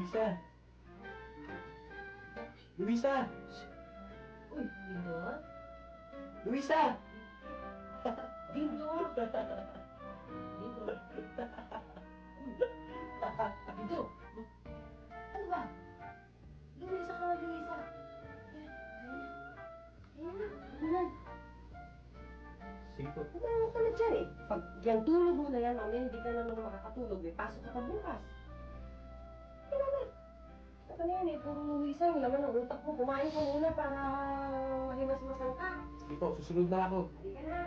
Luisa! Luisa! Uy, Dindor? Luisa! Dindor! Dindor? Dindor! Ano ba? Luisa ka, Luisa! Ayan. Sige po. Ano ka na dyan eh? Pag yung tulog mo na yan, mamaya hindi ka naman makakatulog. May pasok ka pa bukas. Kaya na. Saka na yan eh, puro Luisa. Yung laman ng utak mo. Kumain ka muna para mahimas-masan ka. Sige po, susunod na ako. Hindi ka na.